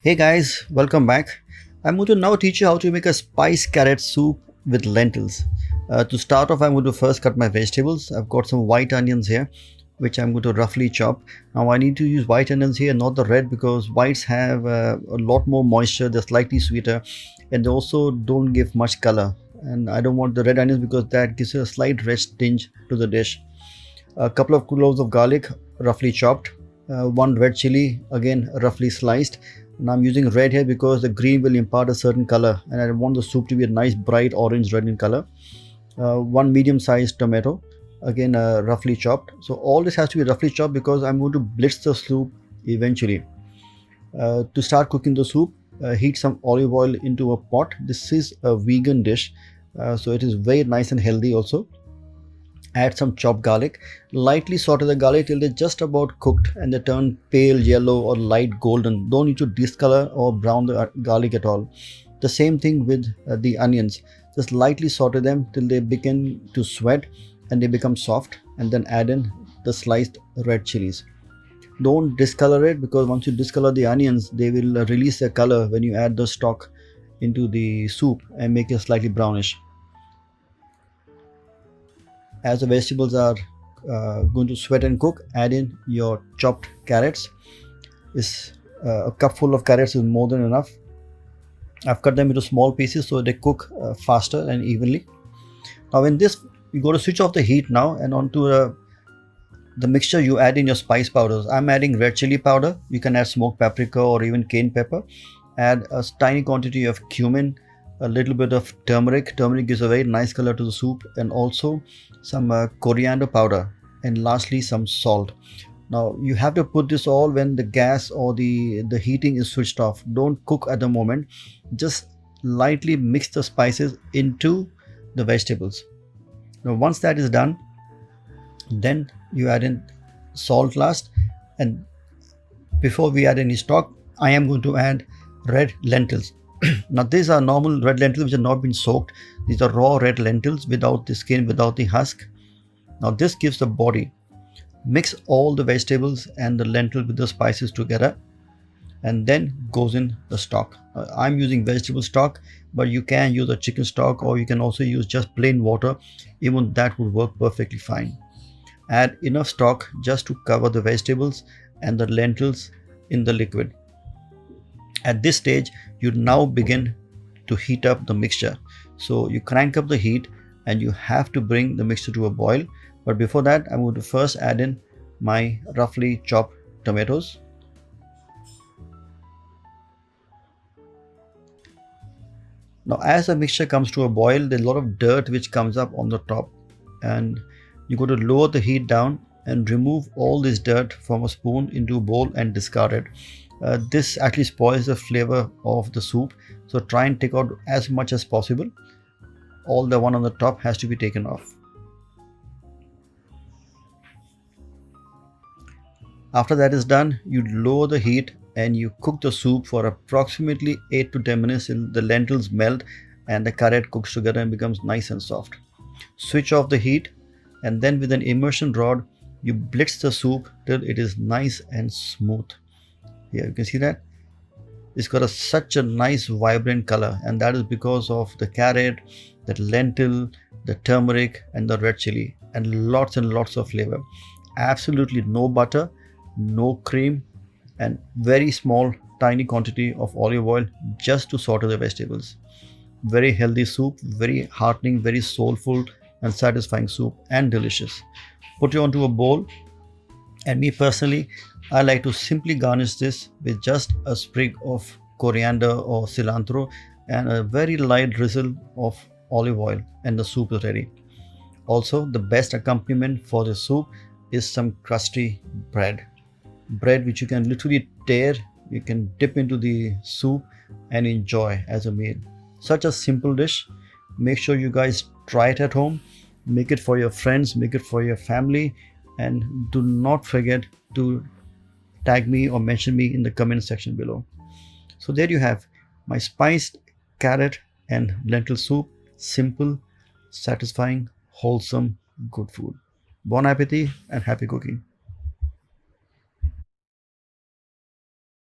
Hey guys, welcome back. I'm going to now teach you how to make a spice carrot soup with lentils. To start off, I'm going to first cut my vegetables. I've got some white onions here, which I'm going to roughly chop. Now, I need to use white onions here, not the red, because whites have a lot more moisture, they're slightly sweeter, and they also don't give much color. And I don't want the red onions because that gives a slight red tinge to the dish. A couple of cloves of garlic, roughly chopped, one red chili, again roughly sliced. And I'm using red here because the green will impart a certain color, and I want the soup to be a nice bright orange red in color. One medium-sized tomato, again roughly chopped. So all this has to be roughly chopped because I'm going to blitz the soup eventually. To start cooking the soup, heat some olive oil into a pot. This is a vegan dish, so it is very nice and healthy also. Add some chopped garlic. Lightly saute the garlic till they're just about cooked and they turn pale yellow or light golden. Don't need to discolor or brown the garlic at all. The same thing with the onions. Just lightly saute them till they begin to sweat and they become soft, and then add in the sliced red chilies. Don't discolor it because once you discolor the onions, they will release their color when you add the stock into the soup and make it slightly brownish. As the vegetables are going to sweat and cook, add in your chopped carrots. Is A cup full of carrots is more than enough. I've cut them into small pieces so they cook faster and evenly. Now in this, you got to switch off the heat now, and onto the mixture you add in your spice powders. I'm adding red chili powder. You can add smoked paprika or even cayenne pepper. Add a tiny quantity of cumin, a little bit of turmeric. Turmeric gives a very nice color to the soup, and also some coriander powder, and lastly some salt. Now you have to put this all when the gas or the heating is switched off. Don't cook at the moment. Just lightly mix the spices into the vegetables. Now once that is done, then you add in salt last, and before we add any stock, I am going to add red lentils. Now these are normal red lentils which have not been soaked. These are raw red lentils without the skin, without the husk. Now this gives the body. Mix all the vegetables and the lentil with the spices together, and then goes in the stock. I'm using vegetable stock, but you can use a chicken stock, or you can also use just plain water. Even that would work perfectly fine. Add enough stock just to cover the vegetables and the lentils in the liquid. At this stage, you now begin to heat up the mixture. So you crank up the heat and you have to bring the mixture to a boil. But before that, I'm going to first add in my roughly chopped tomatoes. Now as the mixture comes to a boil, there's a lot of dirt which comes up on the top, and you got to lower the heat down and remove all this dirt from a spoon into a bowl and discard it. This actually spoils the flavor of the soup, so try and take out as much as possible. All the one on the top has to be taken off. After that is done, you lower the heat and you cook the soup for approximately 8 to 10 minutes till the lentils melt and the carrot cooks together and becomes nice and soft. Switch off the heat, and then with an immersion rod, you blitz the soup till it is nice and smooth. Here you can see that it's got such a nice vibrant color, and that is because of the carrot, the lentil, the turmeric, and the red chili, and lots of flavor. Absolutely no butter, no cream, and very small tiny quantity of olive oil just to saute the vegetables. Very healthy soup, very heartening, very soulful and satisfying soup, and delicious. Put it onto a bowl, and me personally, I like to simply garnish this with just a sprig of coriander or cilantro and a very light drizzle of olive oil, and the soup is ready. Also, the best accompaniment for the soup is some crusty bread. Bread which you can literally tear, you can dip into the soup and enjoy as a meal. Such a simple dish. Make sure you guys try it at home. Make it for your friends, make it for your family, and do not forget to tag me or mention me in the comment section below. So there you have my spiced carrot and lentil soup. Simple, satisfying, wholesome, good food. Bon appetit and happy cooking.